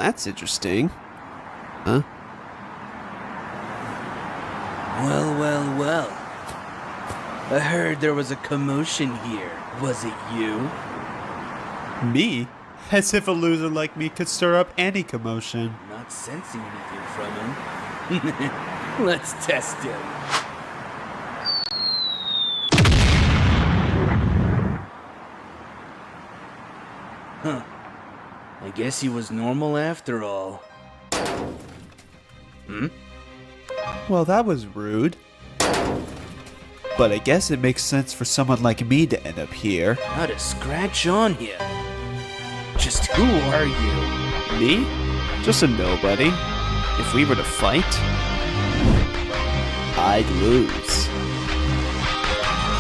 that's interesting. Huh? Well. I heard there was a commotion here. Was it you? Me? As if a loser like me could stir up any commotion. Not sensing anything from him. Let's test him. Huh. I guess he was normal after all. Well, that was rude. But I guess it makes sense for someone like me to end up here. Not a scratch on him. Just who are you? Me? Just a nobody. If we were to fight, I'd lose.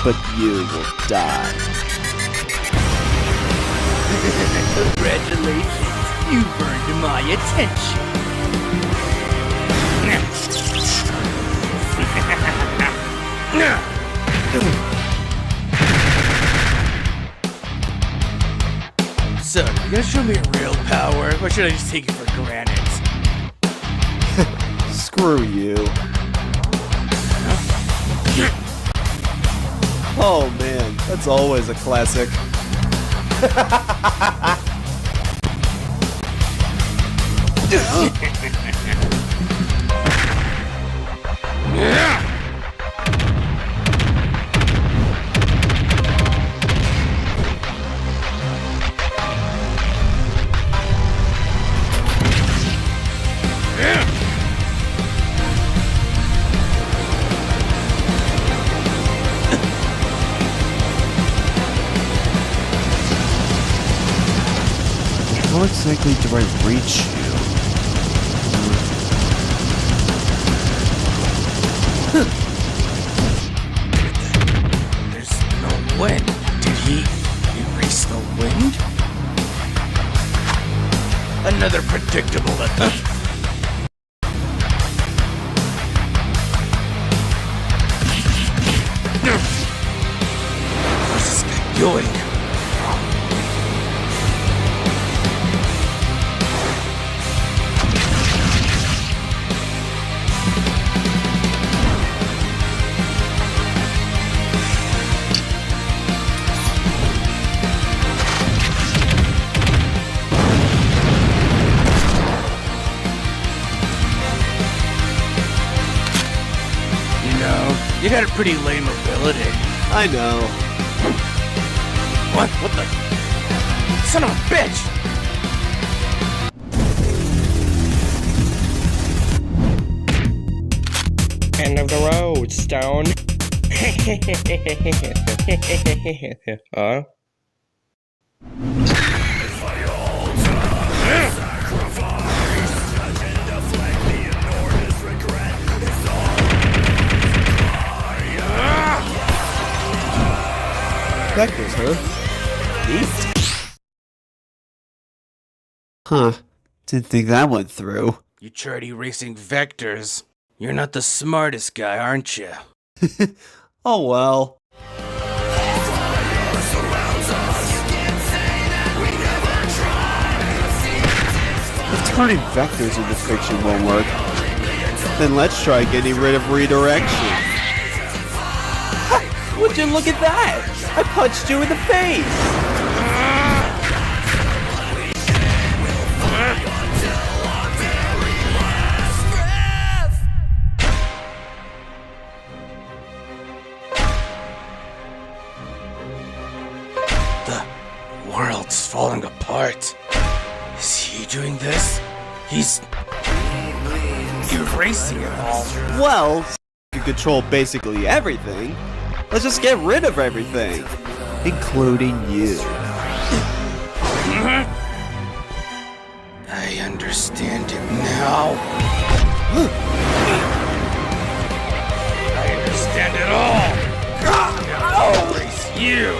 But you will die. Congratulations, you've earned my attention. So, you gonna show me real power, or should I just take it for granted? Screw you. Oh man, that's always a classic. How exactly do I reach you? There's no wind. Did he erase the wind? Another predictable What's this guy doing? You got a pretty lame ability. I know. What? What the? Son of a bitch! End of the road, Stone. Huh? Vectors, huh? Neat. Huh. Didn't think that went through. You tried erasing vectors. You're not the smartest guy, aren't you? Oh well. If turning vectors into fiction won't work, then let's try getting rid of redirection. Would you look at that? I punched you in the face! The world's falling apart. Is he doing this? He's erasing it all. Well, you can control basically everything. Let's just get rid of everything, including you. I understand it now. I understand it all. Erase you.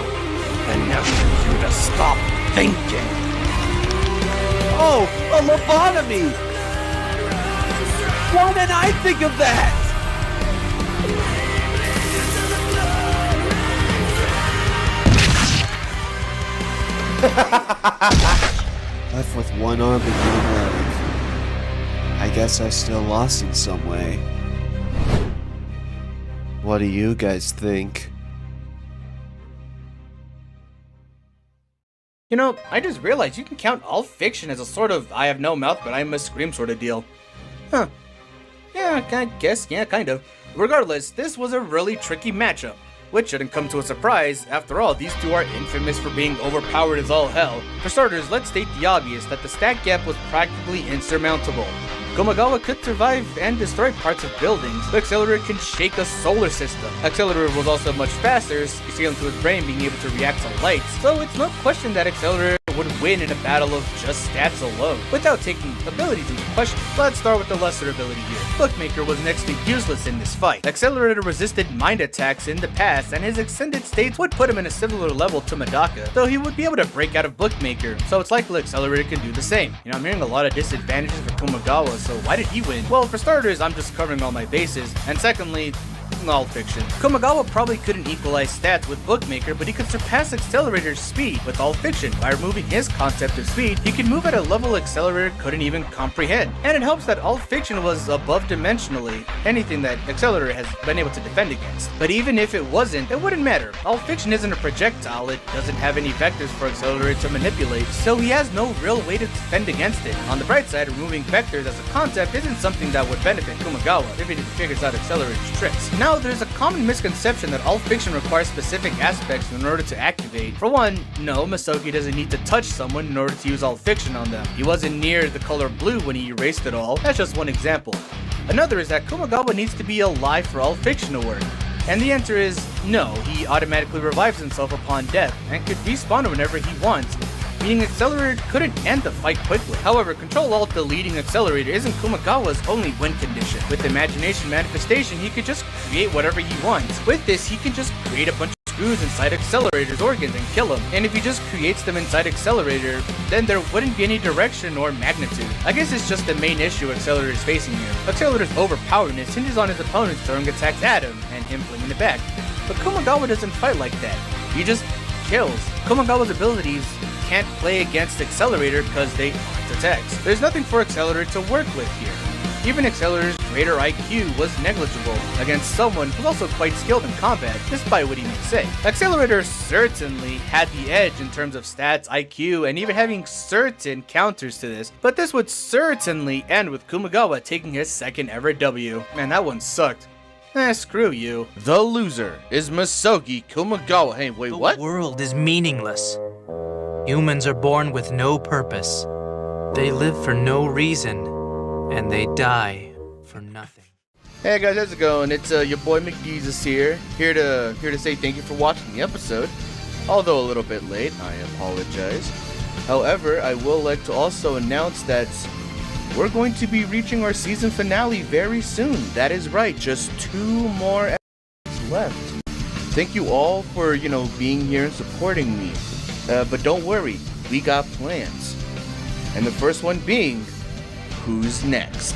Enough for you to stop thinking. Oh, a lobotomy! Why didn't I think of that? Left with one arm and one leg. I guess I still lost in some way. What do you guys think? You know, I just realized you can count all fiction as a sort of I have no mouth but I must scream sort of deal. Huh. Yeah, I guess, yeah, kind of. Regardless, this was a really tricky matchup, which shouldn't come to a surprise. After all, these two are infamous for being overpowered as all hell. For starters, let's state the obvious that the stat gap was practically insurmountable. Kumagawa could survive and destroy parts of buildings, but Accelerator can shake a solar system. Accelerator was also much faster, you see him to his brain being able to react to lights, so it's no question that Accelerator would win in a battle of just stats alone. Without taking abilities into question, let's start with the lesser ability here. Bookmaker was next to useless in this fight. Accelerator resisted mind attacks in the past, and his extended states would put him in a similar level to Medaka, though he would be able to break out of Bookmaker, so it's likely Accelerator can do the same. You know, I'm hearing a lot of disadvantages for Kumagawa, so why did he win? Well, for starters, I'm just covering all my bases, and secondly, all fiction. Kumagawa probably couldn't equalize stats with Bookmaker, but he could surpass Accelerator's speed with all fiction. By removing his concept of speed, he could move at a level Accelerator couldn't even comprehend. And it helps that all fiction was above dimensionally, anything that Accelerator has been able to defend against. But even if it wasn't, it wouldn't matter. All fiction isn't a projectile, it doesn't have any vectors for Accelerator to manipulate, so he has no real way to defend against it. On the bright side, removing vectors as a concept isn't something that would benefit Kumagawa if he figures out Accelerator's tricks. Now, there's a common misconception that all fiction requires specific aspects in order to activate. For one, no, Misogi doesn't need to touch someone in order to use all fiction on them. He wasn't near the color blue when he erased it all. That's just one example. Another is that Kumagawa needs to be alive for all fiction to work. And the answer is no, he automatically revives himself upon death and could respawn whenever he wants, meaning Accelerator couldn't end the fight quickly. However, Control-Alt-Deleting Accelerator isn't Kumagawa's only win condition. With Imagination Manifestation, he could just create whatever he wants. With this, he can just create a bunch of screws inside Accelerator's organs and kill him. And if he just creates them inside Accelerator, then there wouldn't be any direction or magnitude. I guess it's just the main issue Accelerator is facing here. Accelerator's overpowerness hinges on his opponents throwing attacks at him and him flinging it back. But Kumagawa doesn't fight like that. He just kills. Kumagawa's abilities can't play against Accelerator because they aren't attacks. There's nothing for Accelerator to work with here. Even Accelerator's greater IQ was negligible against someone who's also quite skilled in combat, despite what he may say. Accelerator certainly had the edge in terms of stats, IQ, and even having certain counters to this, but this would certainly end with Kumagawa taking his second ever W. Man, that one sucked. Screw you. The loser is Misogi Kumagawa. Hey, wait, what? The world is meaningless. Humans are born with no purpose. They live for no reason, and they die for nothing. Hey guys, how's it going? It's your boy McJesus here to say thank you for watching the episode. Although a little bit late, I apologize. However, I will like to also announce that we're going to be reaching our season finale very soon. That is right, just 2 more episodes left. Thank you all for, being here and supporting me. But don't worry, we got plans. And the first one being, who's next?